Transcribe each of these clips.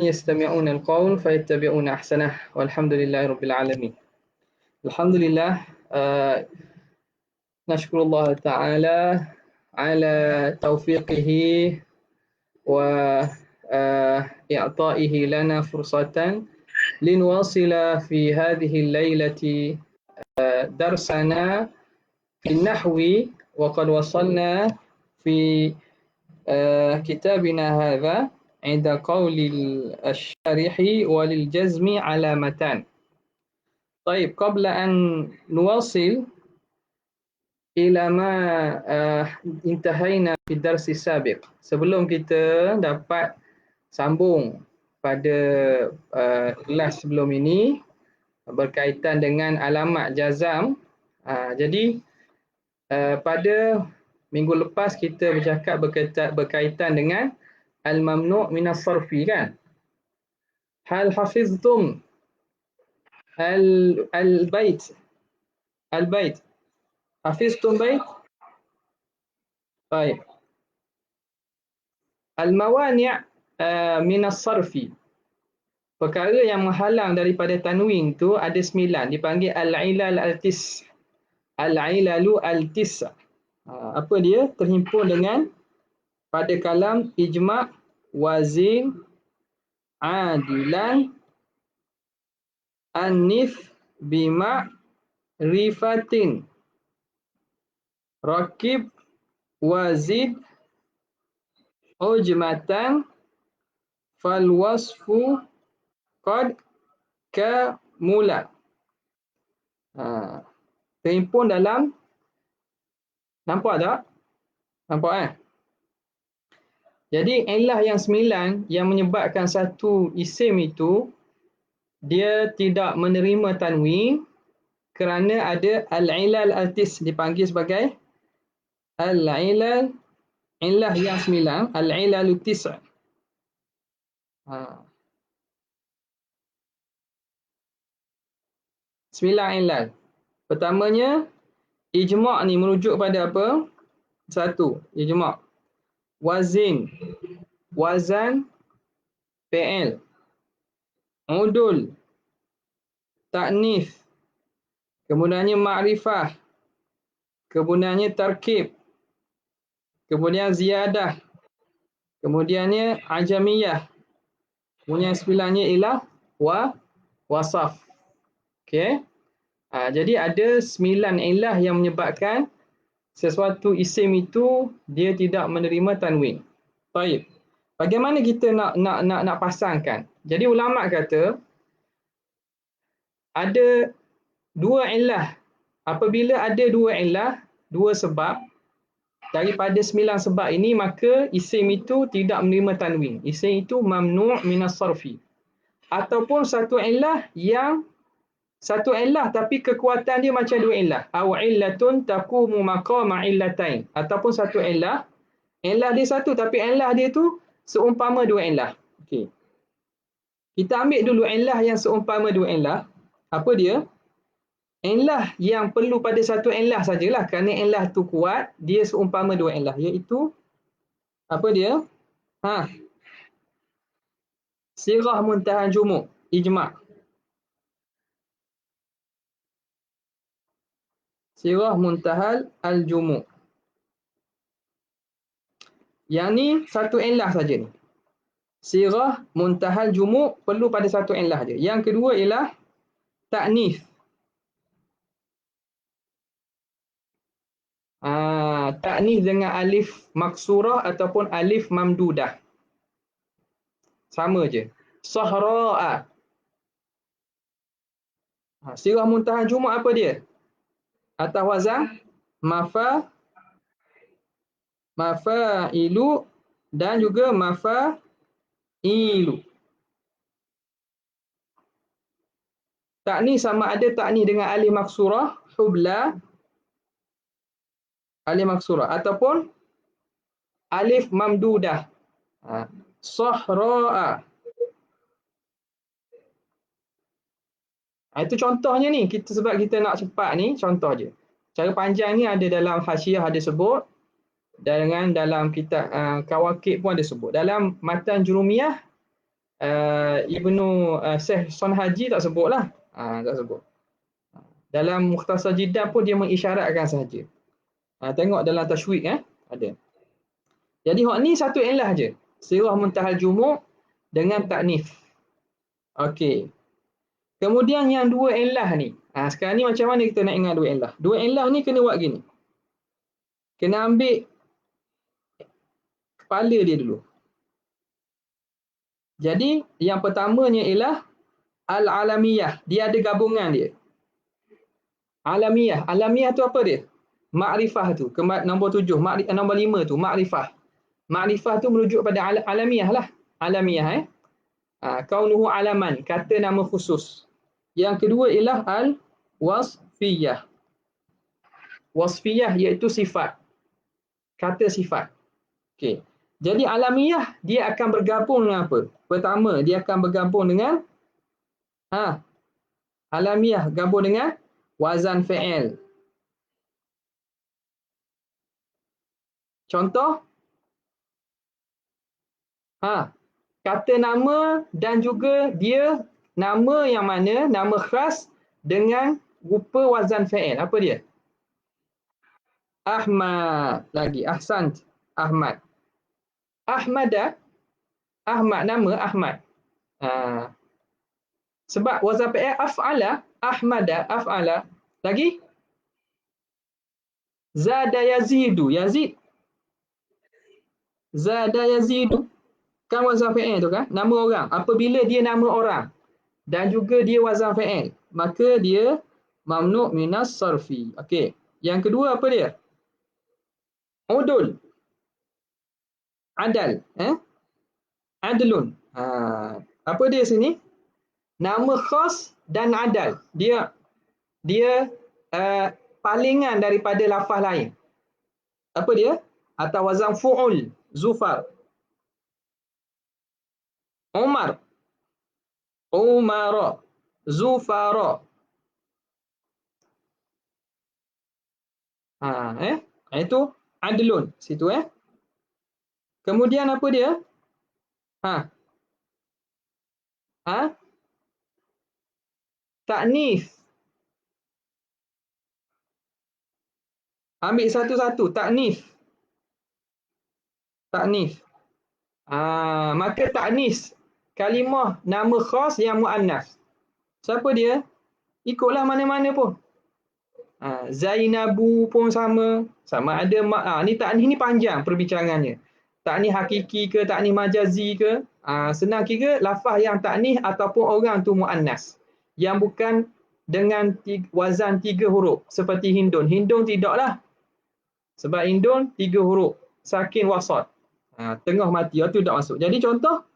يستمعون القول فيتبعون أحسنه والحمد لله رب العالمين. الحمد لله، نشكر الله تعالى على توفيقه وإعطائه لنا فرصة لنواصل في هذه الليلة درسنا في النحو، وقد وصلنا في كتابنا هذا عند قول الشارح وللجزم علامتان. طيب، قبل أن نواصل إلى ما انتهينا في الدرس السابق, sebelum kita dapat sambung pada kelas sebelum ini berkaitan dengan alamat jazam. Jadi pada minggu lepas kita bercakap berkaitan dengan al-mamnu' minas sarfi, kan? Hal hafiztum al-bait? Al-bait. Hafiztum bait? Baik. Al-mawani' minas sarfi. Perkara yang menghalang daripada tanwin tu ada 9, dipanggil al-ilal al-tis. Al-ilalu al-tis. Apa dia? Terhimpun dengan pada kalam ijma', wazin, adilan, anif, bima, rifatin, rakib, wazid, ujmatan, falwasfu, qad, kamula. Terhimpun dalam, nampak tak? Nampak. Jadi illah yang 9 yang menyebabkan satu isim itu dia tidak menerima tanwin kerana ada al-ilal al-tis, dipanggil sebagai al-ilal, illah yang 9, al-ilal al-tis'. 9 ilal. Pertamanya, ijma' ni merujuk pada apa? Satu, ijma'. Wazin, wazan, fi'il. Udul, ta'nif. Kemudiannya ma'rifah. Kemudiannya tarkib. Kemudian ziyadah. Kemudiannya ajamiyah. Kemudian 9-nya ialah wasaf. Okey. Jadi ada 9 ilah yang menyebabkan sesuatu isim itu dia tidak menerima tanwin. Baik. Bagaimana kita nak pasangkan? Jadi ulama kata ada dua ilah. Apabila ada dua ilah, dua sebab, daripada 9 sebab ini maka isim itu tidak menerima tanwin. Isim itu mamnu' minas sarfi. Ataupun satu ilah tapi kekuatan dia macam dua ilah. Aw illatun taqumu maqama illatain. Ataupun satu ilah dia satu tapi ilah dia tu seumpama dua ilah. Okey. Kita ambil dulu ilah yang seumpama dua ilah. Apa dia? Ilah yang perlu pada satu ilah sajalah, kerana ilah tu kuat, dia seumpama dua ilah, iaitu apa dia? Sirah muntahan jumu', ijma'. Sirah muntahal al-jumu'. Yang ni satu ilah saja ni. Sirah muntahal jumu' perlu pada satu ilah je. Yang kedua ialah ta'nif. Ta'nif dengan alif maksurah ataupun alif mamdudah. Sama je. Sahra'a. Sirah muntahal jumu' apa dia? Atas wazan mafa'ilu dan juga mafa'ilu. Ta'ni sama ada ta'ni dengan alif maksurah, hubla, alif maksurah, ataupun alif mamdudah, sahra'a. Itu contohnya ni, sebab kita nak cepat ni, contoh je. Cara panjang ni ada dalam hasyiah ada sebut, dan dalam kitab Kawakib pun ada sebut. Dalam matan Jurumiyah Ibnu Syekh Son Haji tak sebutlah. Tak sebut. Dalam Mukhtasar Jiddah pun dia mengisyaratkan sahaja. Tengok dalam Tashwiq ada. Jadi hak ni satu ilah je. Sirah Muntahal Jumu' dengan taknif. Okey. Kemudian yang dua ilah ni. Sekarang ni macam mana kita nak ingat dua ilah? Dua ilah ni kena buat gini. Kena ambil kepala dia dulu. Jadi yang pertamanya ialah al-alamiyah. Dia ada gabungan dia. Alamiyah. Alamiyah tu apa dia? Ma'rifah tu. Nombor 7. Nombor 5 tu. Ma'rifah. Ma'rifah tu merujuk pada alamiah lah. Alamiah kaunuhu alaman. Kata nama khusus. Yang kedua ialah al-wasfiyah. Wasfiyah iaitu sifat. Kata sifat. Okey. Jadi alamiah dia akan bergabung dengan apa? Pertama, dia akan bergabung dengan alamiah gabung dengan wazan fi'il. Contoh kata nama dan juga dia nama yang mana nama khas dengan rupa wazan fi'il. Apa dia? Ahmad. Lagi ahsan. Ahmad. Ahmad nama Ahmad. Sebab wazan fi'il af'ala, ahmada, af'ala. Lagi zada yazidu, yazid. Zada yazidu. Kan wazan fi'il tu kan? Nama orang. Apabila dia nama orang dan juga dia wazan fi'il, maka dia mamnu' minas sarfi. Okey. Yang kedua apa dia? Udul. Adal. Adlun. Apa dia sini? Nama khas dan adal. Dia palingan daripada lafaz lain. Apa dia? Atau wazan fu'ul. Zufar. Umar. Umara. Zufara. Itu adlun. Situ Kemudian apa dia? Taknif. Ambil satu-satu. Taknif. Taknif. Maka taknis kalimah nama khas yang muannas. Siapa dia? Ikutlah mana-mana pun. Zainabu pun sama. Sama ada ni taknis ni panjang perbincangannya. Taknis hakiki ke, taknis majazi ke. Senang kira lafaz yang taknis ataupun orang tu muannas. Yang bukan dengan wazan 3 huruf seperti Hindun. Hindun tidaklah. Sebab Hindun 3 huruf. Sakin wasat. Tengah mati. Itu tak masuk. Jadi contoh.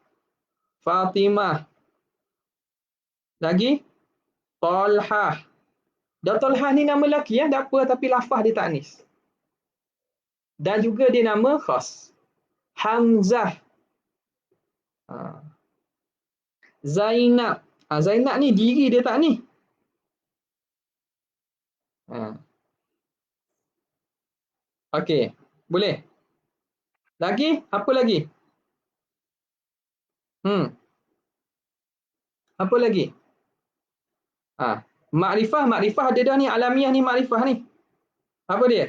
Fatimah. Lagi. Talhah. Dan Talhah ni nama lelaki tak apa tapi lafaz dia taknis. Dan juga dia nama khas. Hamzah. Zainab. Zainab ni diri dia tak ni. Okey. Boleh. Lagi? Apa lagi? Apa lagi? Makrifah. Makrifah ada dah ni. Alamiah ni makrifah ni. Apa dia?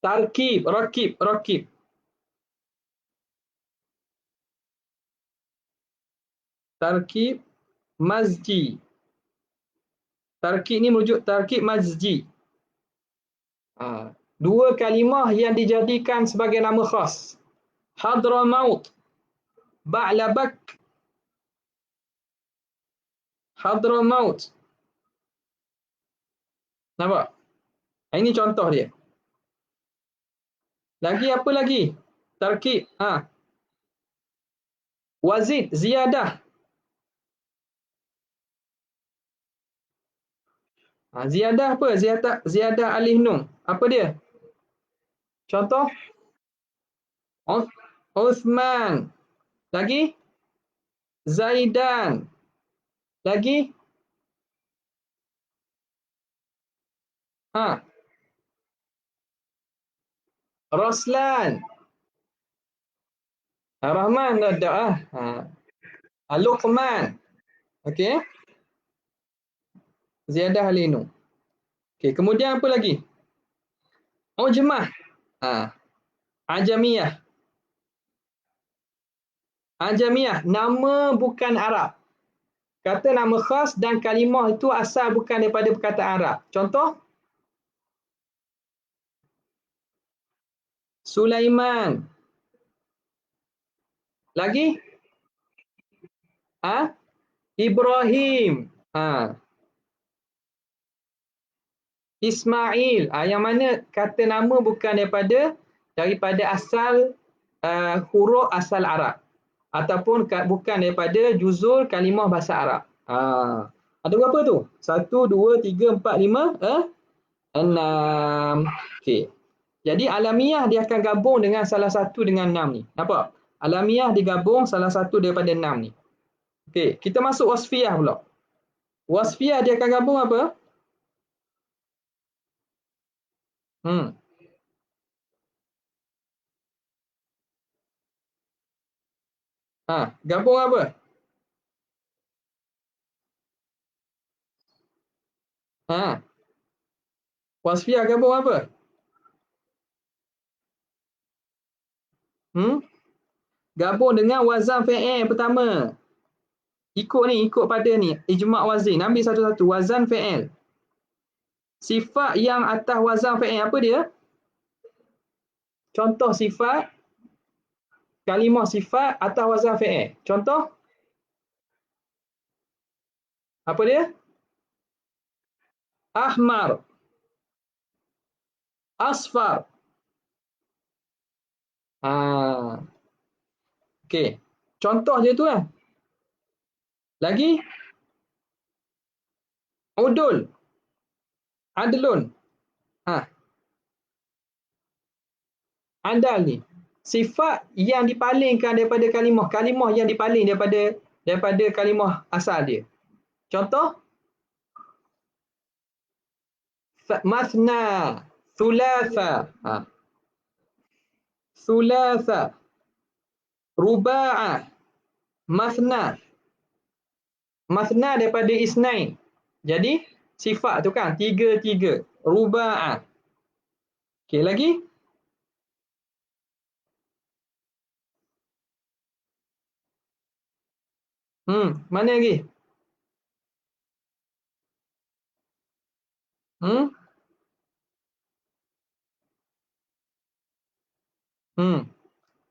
Tarkib. Rakib. Rakib. Tarkib mazji. Tarkib ni merujuk tarkib mazji. Dua kalimah yang dijadikan sebagai nama khas. Hadramaut. Ba'labak. Hadramaut. Nampak? Ini contoh dia. Lagi apa lagi? Tarkib. Wazid. Ziyadah. Ziyadah apa? Ziyadah alif nun. Apa dia? Contoh. Uthman. Lagi? Zaidan. Lagi? Roslan. Rahman dah. Luqman. Okey. Ziyadah alinu. Okey, kemudian apa lagi? Ujmah. Ha. Ajamiyah. Ajamiyah, nama bukan Arab. Kata nama khas dan kalimah itu asal bukan daripada perkataan Arab. Contoh, Sulaiman. Lagi? Ha? Ibrahim. Ha. Ismail. Yang mana kata nama bukan daripada asal huruf asal Arab. Ataupun bukan daripada juzul kalimah bahasa Arab. Ada berapa tu? 1, 2, 3, 4, 5, 6. Okey. Jadi alamiah dia akan gabung dengan salah satu dengan 6 ni. Nampak? Alamiah digabung salah satu daripada 6 ni. Okey, kita masuk wasfiyah pula. Wasfiyah dia akan gabung apa? Gabung apa? Wasfiyah gabung apa? Gabung dengan wazan fi'il pertama. Ikut pada ni. Ijma' wazin. Ambil satu-satu. Wazan fi'il. Sifat yang atas wazan fi'il apa dia? Contoh sifat. Kalimah sifat atas wazan fi'il. Contoh. Apa dia? Ahmar. Asfar. Okey. Contoh je tu lah. Lagi? Udul. Adlun. Andal ni. Sifat yang dipalingkan daripada kalimah. Kalimah yang dipaling daripada kalimah asal dia. Contoh? Masna. Thulatha. Thulatha. Ruba'ah. Masna. Masna daripada isnain. Jadi, sifat tu kan, 3. Ruba'ah. Okey, lagi? Mana lagi?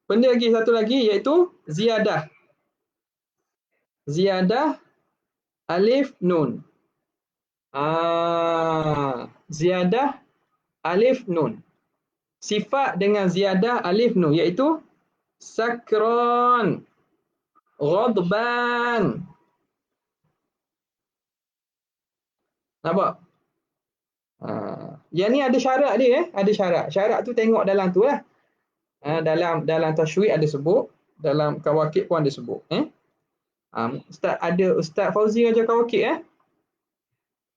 Benda lagi satu lagi iaitu ziyadah. Ziyadah alif nun. Ziyadah alif nun. Sifat dengan ziyadah alif nun iaitu sakron, ghadban. Nampak? Yang ni ada syarat dia. Ada syarat. Syarat tu tengok dalam tu lah. Dalam tashwid ada sebut. Dalam kawakib pun ada sebut. Ustaz Fauzi ajar kawakib.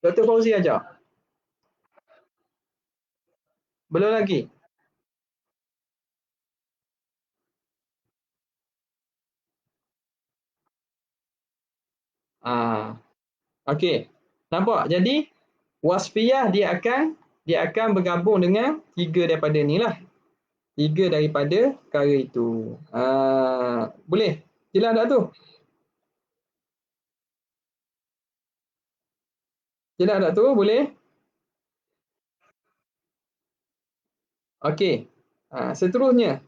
Dr. Fauzi ajar. Belum lagi. Okey. Nampak? Jadi wasfiyah dia akan bergabung dengan 3 daripada ni lah. 3 daripada perkara itu. Boleh? Jelas tak tu? Jelas tak tu? Boleh? Okey. Seterusnya.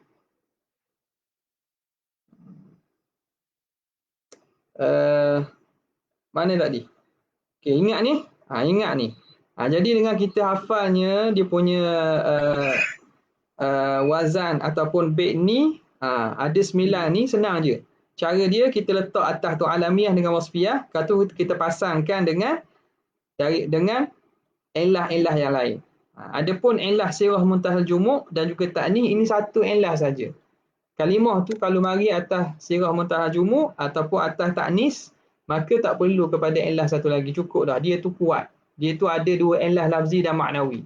Mana tadi? Okey, ingat ni? Ingat ni. Jadi dengan kita hafalnya dia punya wazan ataupun bait ni, ada 9 ni senang je. Cara dia kita letak atas tu alamiah dengan wasfiyah, lepas tu kita pasangkan dengan elah-elah yang lain. Adapun elah sirah muntahal jumuk dan juga ta'nih, ini satu elah saja. Kalimah tu kalau mari atas sirah muntahal jumuk ataupun atas ta'nis, maka tak perlu kepada elah satu lagi, cukup dah. Dia tu kuat. Dia tu ada 2 elah lafzi dan maknawi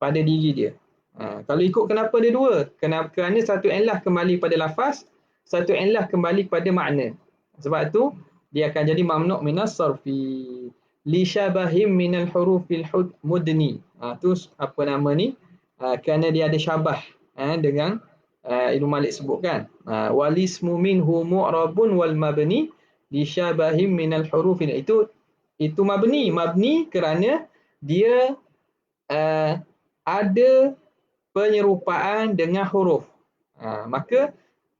pada diri dia. Kalau ikut kenapa ada 2? Kerana satu elah kembali pada lafaz, satu elah kembali kepada makna. Sebab tu dia akan jadi mamnu' minas sarfi. Li syabahim minal hurufil mudni. Tu apa nama ni? Kerana dia ada syabah dengan Ibnu Malik sebutkan. Walismu minhu mu'rabun wal mabni li syabahim minal hurufil. Itu mabni. Mabni kerana dia ada penyerupaan dengan huruf. Maka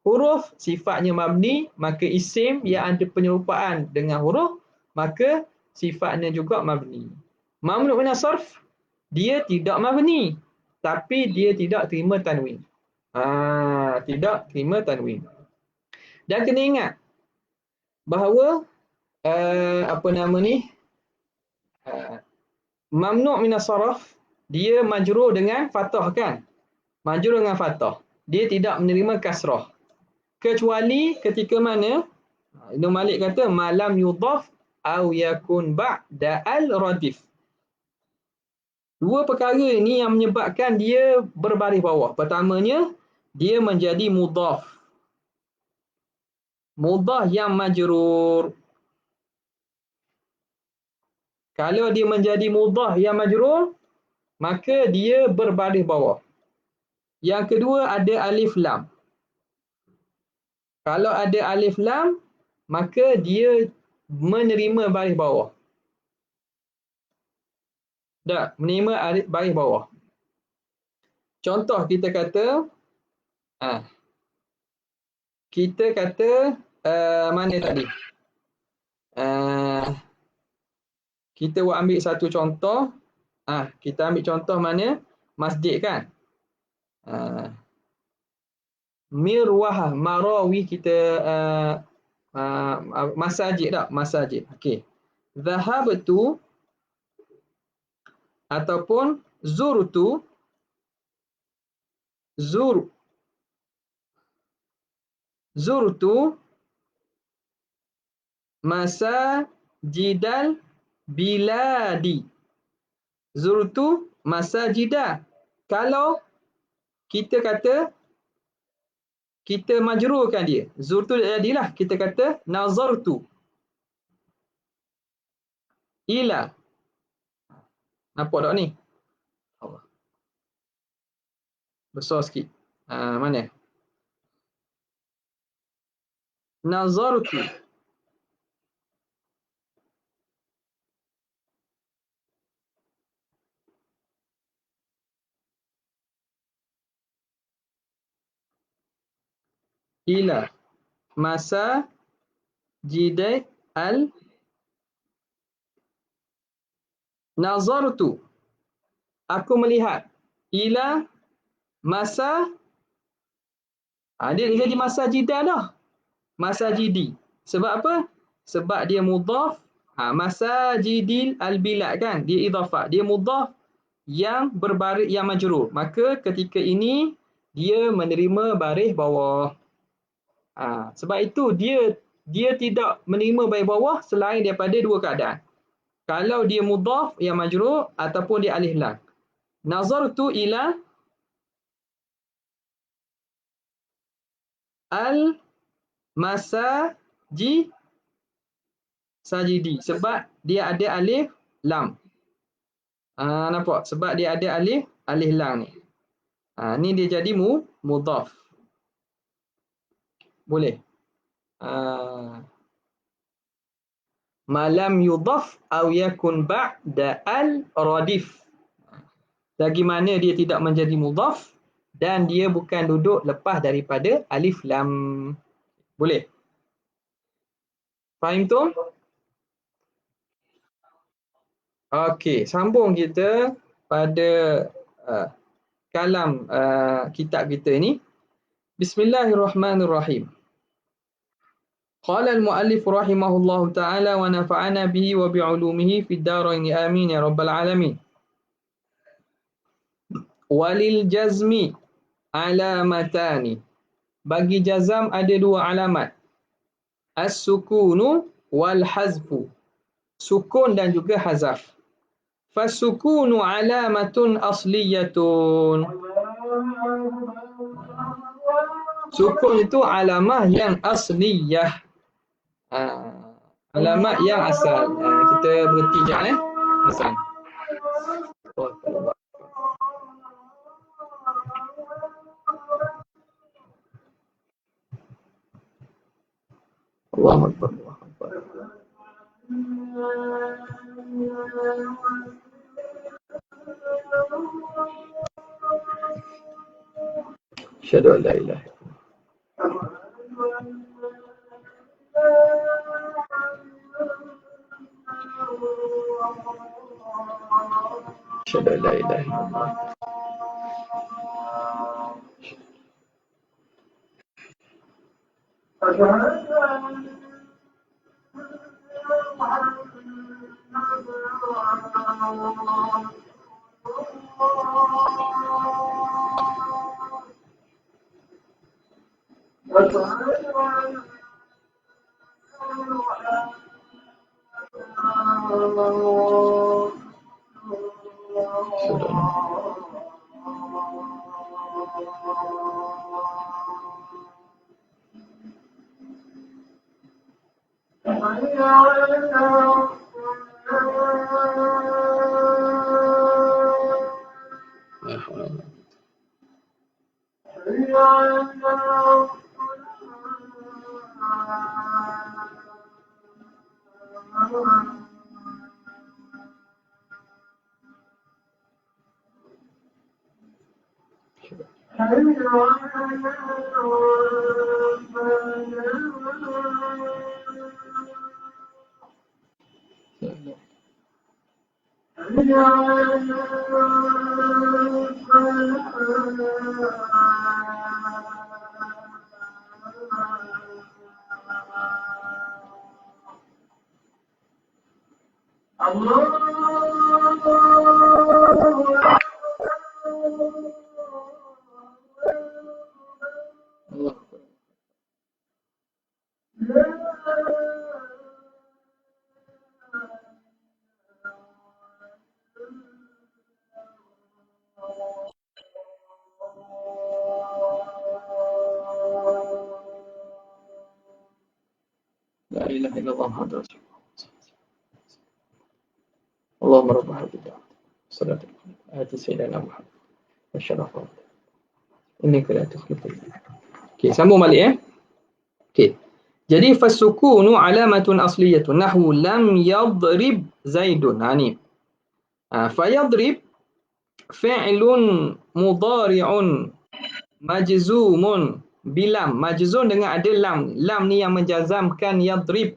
huruf sifatnya mabni, maka isim yang ada penyerupaan dengan huruf, maka sifatnya juga mabni. Mamnu' minas sarf, dia tidak mabni, tapi dia tidak terima tanwin. Tidak terima tanwin. Dan kena ingat bahawa apa nama ni? Mamnu' minas sarf, dia majrur dengan fathah kan? Majrur dengan fathah. Dia tidak menerima kasrah. Kecuali ketika mana Ibnu Malik kata malam yudhaf au yakun ba'da al-radif. Dua perkara ini yang menyebabkan dia berbaris bawah. Pertamanya, dia menjadi mudhaf. Mudhaf yang majrur. Kalau dia menjadi mudhaf yang majrur, maka dia berbaris bawah. Yang kedua ada alif lam. Kalau ada alif lam, maka dia menerima baris bawah. Tak, menerima baris bawah. Contoh kita kata, mana tadi? Kita ambil satu contoh. Kita ambil contoh mana? Masjid kan? Mirwah, marawi kita masajid tak? Masajid. Okey. Zahabtu ataupun zurtu masajidal biladi. Zurtu masajida. Kalau kita kata kita majrurkan dia, zurtu jadilah kita kata nazartu ila. Nampak tak ni? Besar sikit. Mana? Nazartu ila masa jidai al nazartu, aku melihat ila masa dia jadi masajidah dah. Masajidi. Sebab apa? Sebab dia mudhaf. Masajidil al-bilad kan? Dia idhafah. Dia mudhaf yang berbaris yang majrur. Maka ketika ini dia menerima baris bawah. Sebab itu dia tidak menerima baris bawah selain daripada dua keadaan. Kalau dia mudhaf yang majrur ataupun dia alif lam. Nazartu ila sajidi. Sebab dia ada alif lam. Nampak? Sebab dia ada alif lam ni. Ni dia jadi mudhaf. Boleh. Malam yudhaf au yakun ba'da al-radif. Lagi mana dia tidak menjadi mudhaf dan dia bukan duduk lepas daripada alif lam. Boleh? Faham tu? Okey, sambung kita pada kalam kitab kita ni. Bismillahirrahmanirrahim. Qala al-muallif rahimahullahu ta'ala wa nafa'ana bihi wa bi'ulumihi fid darain amin ya rabbal alamin. Walil jazmi alamatani. Bagi jazam ada dua alamat. As-sukunu wal hazfu. Sukun dan juga hazaf. Fasukunu alamatun asliyatun. Sukun itu alamah yang asliyah. Alamat yang asal. Kita berhenti sekejap asal. Allahu Akbar. Asyhadu an la ilaha asyhadu an la ilaha illallah. La ilaha illallah Muhammadur Rasulullah. Allahumma rabb hadhihi ad-da'wah. Salatu ala sayyidina Muhammad. Masyaallah. Ini kira tuh. Okey, sambung balik Okey. Jadi fasukunu alamatun asliyatun nahwu lam yadrib Zaidun. Ni. Fayadrib fi'lun mudhari'un majzumun bilam. Majzum dengan ada lam. Lam ni yang menjazamkan yadrib.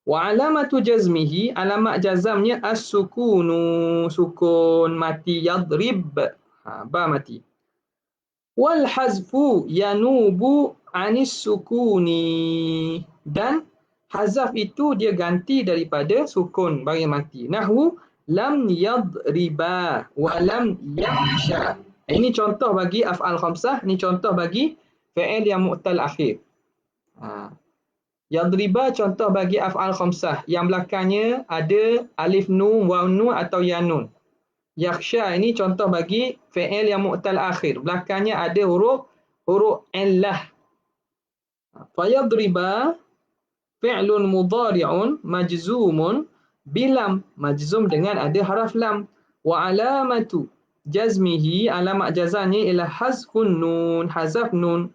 Wa alamatu jazmihi, alamat jazamnya as-sukunu, sukun mati, yadrib, ba mati. Wal hazfu yanubu anis sukuni, dan hazaf itu dia ganti daripada sukun bagi mati. Nahwu lam yadriba wa lam yakhsha. Ini contoh bagi af'al khamsah, ini contoh bagi fi'il yang mu'tal akhir. Yadriba contoh bagi af'al khamsah yang belakangnya ada alif nun, waw nun atau ya nun. Yakhsha ini contoh bagi fi'il yang mu'tal akhir. Belakangnya ada huruf illah. Fayadriba fi'lun mudhari'un majzumun bilam, majzum dengan ada haraf lam. Wa alamatu jazmihi, alamat jazannya ialah hazfun nun, hazaf nun.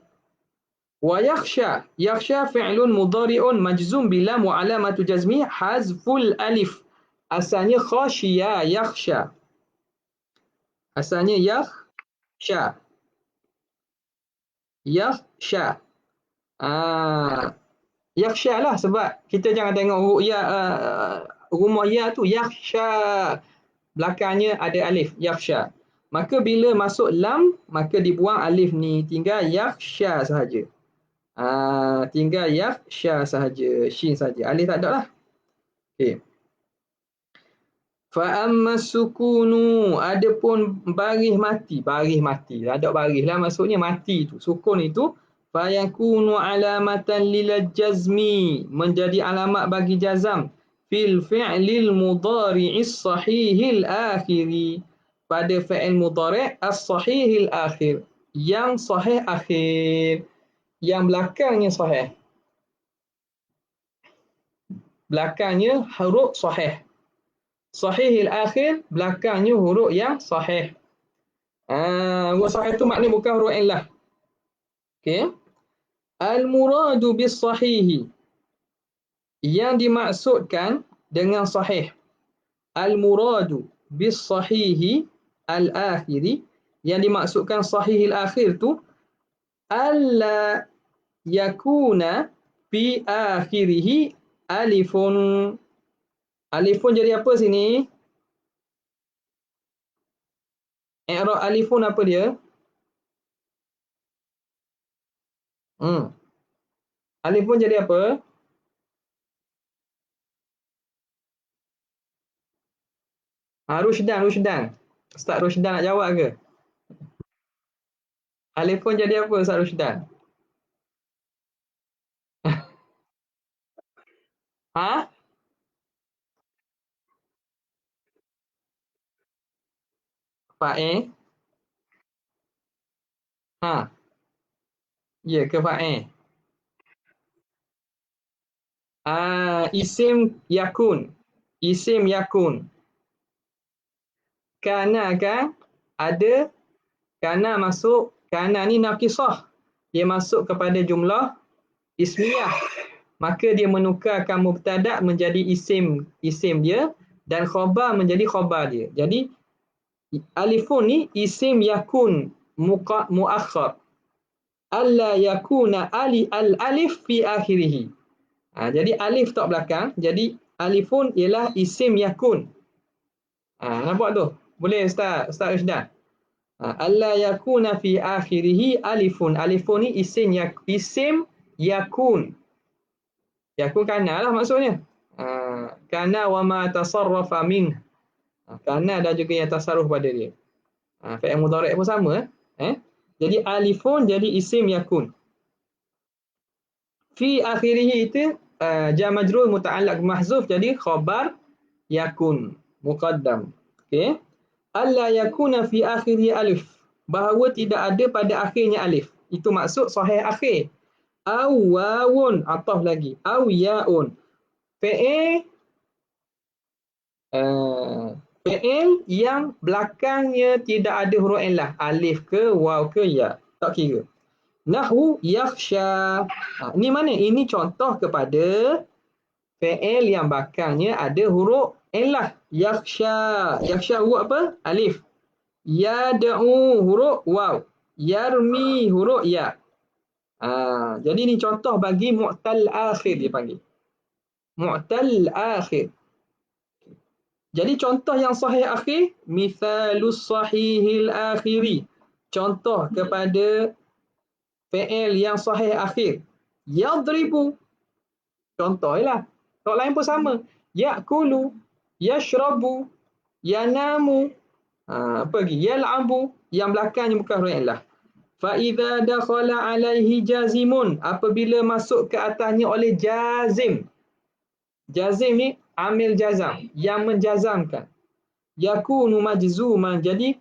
Wa yakhsha, yakhsha fi'lun mudhari'un majzum bilam wa alamatu jazmi hazful alif. Asalnya khashiya, yakhsha. Asalnya yakhsha. Yakhsha. Yakhsha lah, sebab kita jangan tengok huruf ya, rumah ya tu yakhsha. Belakangnya ada alif, yakhsha. Maka bila masuk lam, maka dibuang alif ni, tinggal yakhsha sahaja. Tinggal yakhsha sahaja, shin saja. Alif tak ada lah. Okey. Fa amma sukunu, adapun baris mati, baris mati. Ada baris lah, maksudnya mati tu. Sukun itu fa yakunu alamatan lil jazmi, menjadi alamat bagi jazam fil fi'lil mudhari'is sahihil akhiri, pada fi'il mudhari' as-sahihil akhir, yang sahih akhir. Yang belakangnya sahih. belakangnya huruf sahih. Sahihil akhir, belakangnya huruf yang sahih. Huruf sahih itu maknanya bukan huruf illah. Okey. Al-muradu bis sahihi, yang dimaksudkan dengan sahih. Al-muradu bis sahihi al-akhiri, yang dimaksudkan sahihil akhir tu alla yakuna fi akhirihi alifun. Alifun jadi apa sini? I'rab alifun apa dia? Alifun jadi apa? Rushdan. Ustaz Rushdan nak jawab ke? Alifun jadi apa Ustaz Rushdan? Ha? Fa'il? Ha. Ya ke fa'il? Isim yakun. Isim yakun. Kana kan ada, kana masuk, kana ni nakisah. Dia masuk kepada jumlah ismiyah. Maka dia menukarkan mubtada menjadi isim dia dan khabar menjadi khabar dia. Jadi alifun ni isim yakun muakhar. Alla yakuna al-alif fi akhirih. Jadi alif tak belakang. Jadi alifun ialah isim yakun. Nampak tu? Boleh Ustaz Rusdan? Alla yakuna fi akhirih alifun. Alifun ni isim yakun. Yakun kana lah maksudnya. Kana wa ma tasarrafa min. Kana dan juga yang tasarruf pada dia. Fi'il mudhari' pun sama. Jadi alifun jadi isim yakun. Fi akhirih itu jar majrur muta'allaq mahzuf, jadi khabar yakun muqaddam. Okey. Alla yakuna fi akhirih alif. Bahawa tidak ada pada akhirnya alif. Itu maksud sahih akhir. Aw wawun, ataf lagi. Aw yaun. Fi'il yang belakangnya tidak ada huruf illah, alif ke waw ke ya, tak kira. Nahwu yakhsha. Ni mana? Ini contoh kepada fi'il yang belakangnya ada huruf illah. Yakhsha. Yakhsha huruf apa? Alif. Yad'u huruf waw. Yarmi huruf ya. Jadi ni contoh bagi mu'tal akhir dia panggil. Mu'tal akhir. Jadi contoh yang sahih akhir, mithalus sahihil akhiri. Contoh kepada fi'il yang sahih akhir. Yadribu. Contohlah. Contoh lain pun sama. Ya'kulu, yashrabu, yanamu. Apa lagi? Yal'abu. Yang belakangnya bukan huruf illah. Fa'idha dakhala alaihi jazimun. Apabila masuk ke atasnya oleh jazim. Jazim ni amil jazam. Yang menjazamkan. Yakunu majzuman. Jadi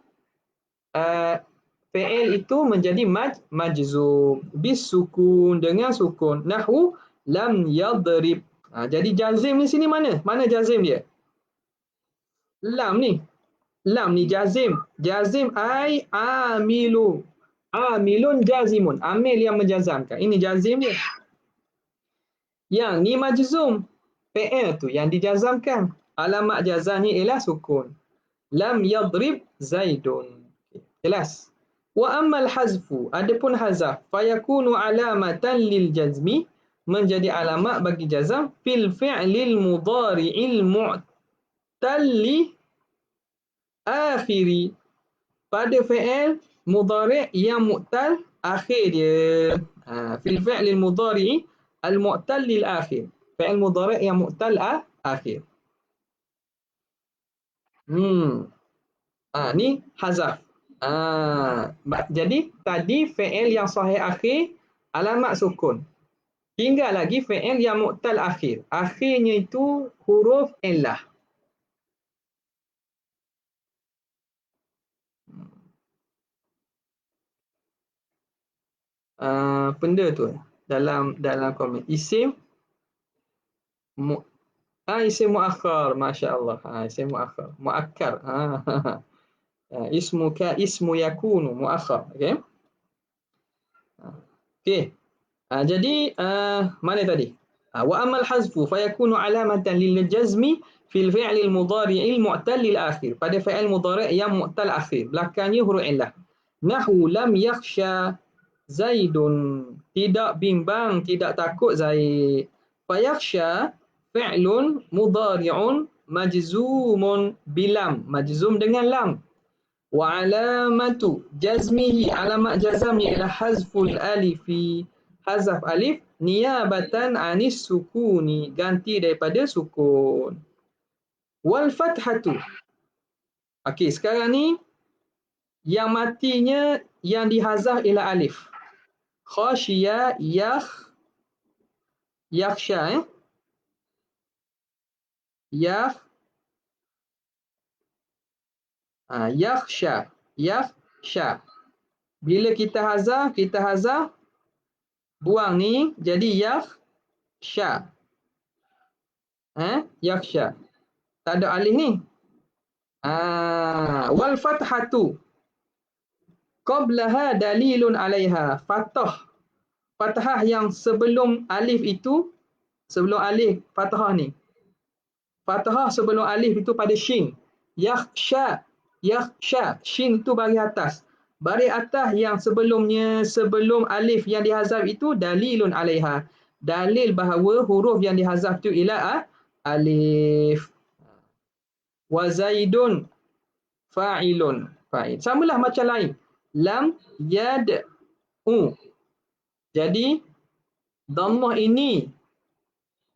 fi'il itu menjadi majzum. Bisukun. Dengan sukun. Nahwu lam yadrib. Jadi jazim ni sini mana? Mana jazim dia? Lam ni. Lam ni jazim. Jazim ai amilu. Amilun jazimun. Amil yang menjazamkan. Ini jazim dia. Yang ni majzum. Fi'il tu yang dijazamkan. Alamat jazamnya ialah sukun. Lam yadrib zaidun. Jelas? Wa ammal hazfu. Adapun hazaf. Fayakunu alamatan lil jazmi. Menjadi alamat bagi jazam. Fil fi'lil mudhari'il mu'talli akhiri. Pada fi'il mudhari' yang mu'tal akhir dia. Fil fi'lil mudhari'i al-mu'tallil akhir. Fi'il mudhari' yang mu'tal akhir. Ni hazaf. Jadi tadi fi'il yang sahih akhir alamat sukun. Tinggal lagi fi'il yang mu'tal akhir. Akhirnya itu huruf illah. Benda tu dalam komen. Isim Isim muakhar, masya-Allah. Isim muakhar, muakkar. Ismu yakunu muakhar. Okey. Okey. Jadi mana tadi? Wa amal hazfu fayakunu alamatan lil jazmi fil fi'l al mudhari' al mu'tal lil akhir. Pada fi'il mudhari' yang mu'tal akhir, belakangnya huruf illah. Nahu lam yakhsha Zaidun, tidak bimbang, tidak takut Zaid. Fayakhsha fi'lun mudhari'un majzumun bilam, majzum dengan lam. Wa alamatu jazmihi, alamat jazamnya ialah hazful alifi, hazaf alif niyabatan anis sukuni, ganti daripada sukun. Wal fathatu. Okey, sekarang ni yang matinya yang dihazaf ialah alif. Khashiya yakhsha yakhsha. Bila kita hazaf buang ni jadi yakhsha. Yakhsha. Tak ada alif ni. Wal fathatu qablaha dalilun 'alaiha. Fathah yang sebelum alif itu, sebelum alif fathah ni. Fathah sebelum alif itu pada shin. Yakhsha. Shin itu baris atas. Baris atas yang sebelum alif yang dihazaf itu dalilun 'alaiha. Dalil bahawa huruf yang dihazaf itu ialah alif. Wa Zaidun fa'ilun. Samalah macam lain. Lam yad'u. Jadi dhammah ini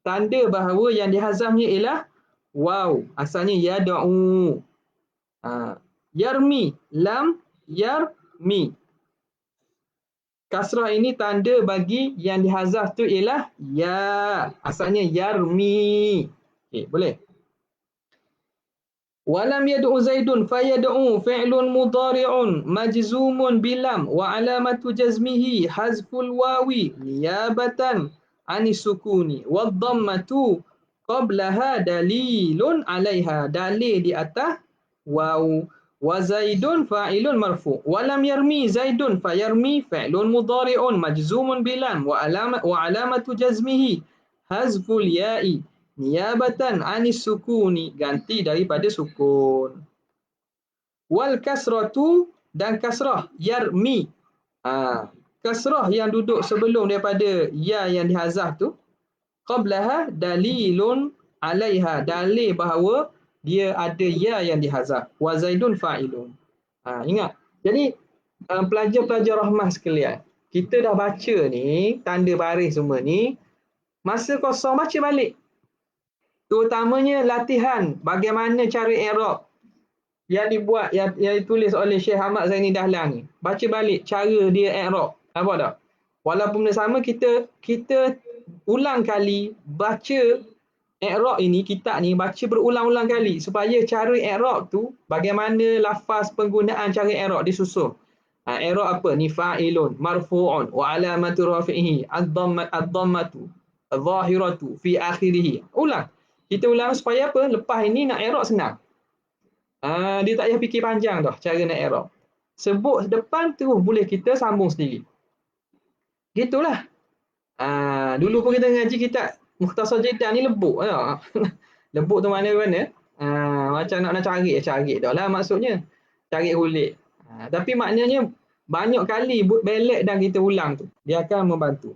tanda bahawa yang dihazafnya ialah waw. Asalnya yad'u. Yarmi, lam yarmi. Kasrah ini tanda bagi yang dihazaf tu ialah ya. Asalnya yarmi. Okey, boleh. Walam yad'u Zaidun fayad'u fi'lun mudhari'un majzumun bilam wa alamatu jazmihi hazful wawi niyabatan anis sukuni wad dhammatu qablaha dalilun 'alaiha. Dalil di atas waw. Wa Zaidun fa'ilun marfu'. Walam yarmi Zaidun fayarmi fi'lun mudhari'un majzumun bilam wa alamatu jazmihi hazful ya'i niyabatan anis sukuni, ganti daripada sukun. Wal kasratu, dan kasrah yarmi. Kasrah yang duduk sebelum daripada ya yang dihazaf tu, qablaha dalilun 'alaiha, dalil bahawa dia ada ya yang dihazaf. Wa Zaidun fa'ilun. Ingat. Jadi pelajar-pelajar rahmah sekalian, kita dah baca ni tanda baris semua ni, masa kosong baca balik. Terutamanya latihan bagaimana cara i'rab yang dibuat, yang ditulis oleh Syekh Ahmad Zaini Dahlan ni. Baca balik cara dia i'rab. Nampak tak? Walaupun benda sama, kita ulang kali baca i'rab ini, kitab ni baca berulang-ulang kali supaya cara i'rab tu, bagaimana lafaz penggunaan cara i'rab disusun. I'rab apa? Ni fa'ilun marfu'un wa alamatu rafi'ihi ad-dhammatu adh-dhahiratu fi akhirih. Ulang. Kita ulang supaya apa? Lepas ini nak i'rab senang. Dia tak payah fikir panjang dah cara nak i'rab. Sebut depan terus boleh kita sambung sendiri. Gitulah. Dulu pun kita ngaji kitab Mukhtasar Jaitan ni lebuk tau. Lebuk tu mana-mana. Macam nak carik dah lah maksudnya. Carik hulik. Tapi maknanya banyak kali belek dan kita ulang tu, dia akan membantu.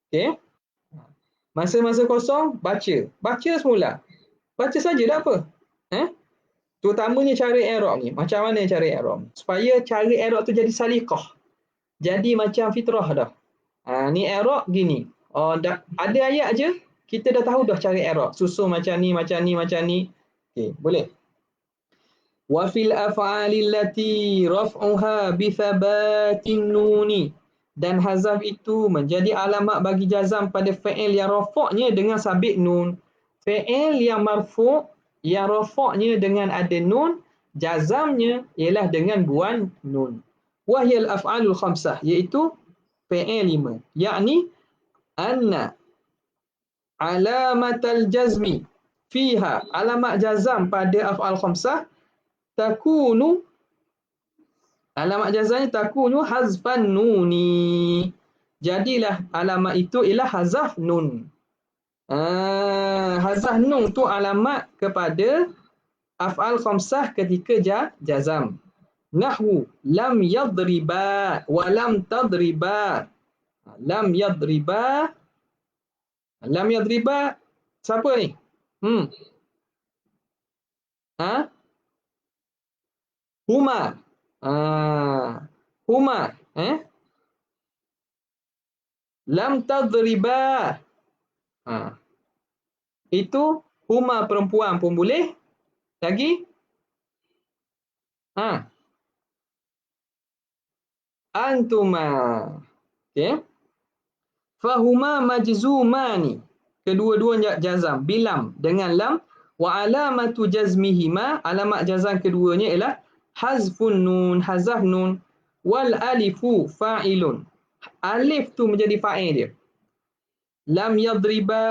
Okey. Masa-masa kosong baca semula. Baca saja tak apa. Terutamanya cara i'rab ni. Macam mana cara i'rab? Supaya cara i'rab tu jadi salikah. Jadi macam fitrah dah. Ni i'rab gini. Ada ayat je kita dah tahu dah cara i'rab. Susun macam ni. Okey, boleh. Wa fil af'ali allati raf'uha bi thabatin nuni. Dan hazaf itu menjadi alamat bagi jazam pada fi'il yang rafa'nya dengan sabit nun. Fi'il yang marfu' yang rafa'nya dengan ada nun, jazamnya ialah dengan buang nun. Wahyal af'alul khamsah, iaitu fi'il 5. Yakni anna alamatal jazmi fiha, alamat jazam pada af'al khamsah takunu, alamat jazamnya takunu hazfan nuni. Jadilah alamat itu ialah hazaf nun. Hazaf nun tu alamat kepada af'al khamsah ketika jazam. Nahwu lam yadriba wa lam tadriba. Lam yadriba. Lam yadriba siapa ni? Ha? Huma. Huma. Lam tadriba. Itu huma perempuan pun boleh. Lagi? Antuma. Okey. Fahuma majzumani. Kedua-duanya jazam. Bilam dengan lam. Wa alamatu jazmihima. Alamat jazam keduanya ialah hazfun nun. Hazaf nun. Wal alifu fa'ilun. Alif tu menjadi fa'il dia. Lam yadriba.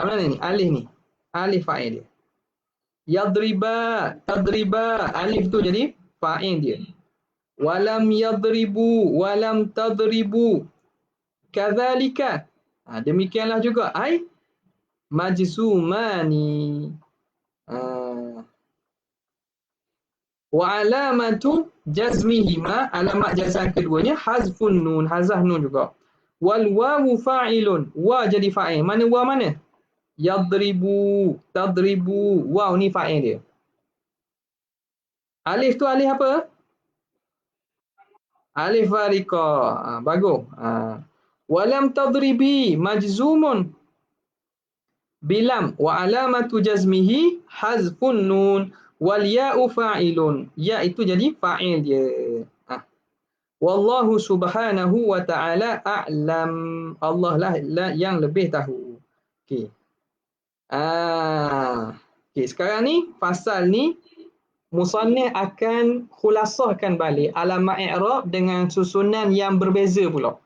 Mana ni? Alif ni. Alif fa'il dia. Yadriba. Tadriba. Alif tu jadi fa'il dia. Walam yadribu. Walam tadribu. Kadzalika. Demikianlah juga. Ai majzumani. Wa alamatu jazmihima. Alamat jazam keduanya hazfun nun. Hazaf nun juga. Wal wawu fa'ilun. Wa jadi fa'il. Mana wa mana? Yadribu. Tadribu. Waw ni fa'il dia. Alif tu alif apa? Alif fariqah. Bagus. Walam tadribi majzumun bilam wa alamatu jazmihi hazfun nun wal ya'u fa'ilun. Ya itu jadi fa'il dia. Wallahu subhanahu wa ta'ala a'lam. Allah lah yang lebih tahu. Okey. Okey, sekarang ni pasal ni musannif akan khulasahkan balik alamat i'rab dengan susunan yang berbeza pula.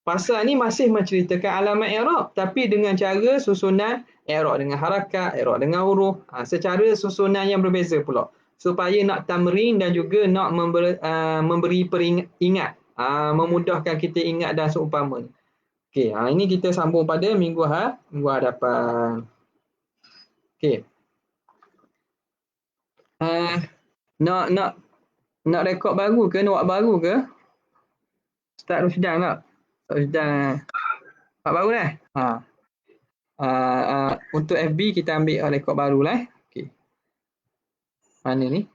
Pasal ni masih menceritakan alamat i'rab tapi dengan cara susunan i'rab dengan harakat, i'rab dengan huruf, secara susunan yang berbeza pula. Supaya nak tamrin dan juga nak memberi peringat, memudahkan kita ingat dan seumpama. Okey, ini kita sambung pada minggu hadapan. Okey. Nak rekod baru ke, nak buat baru ke? Ustaz Rusdan tak? Ustaz Rusdan. Buat baru lah. Untuk FB kita ambil rekod baru lah. Okey. Mana ni?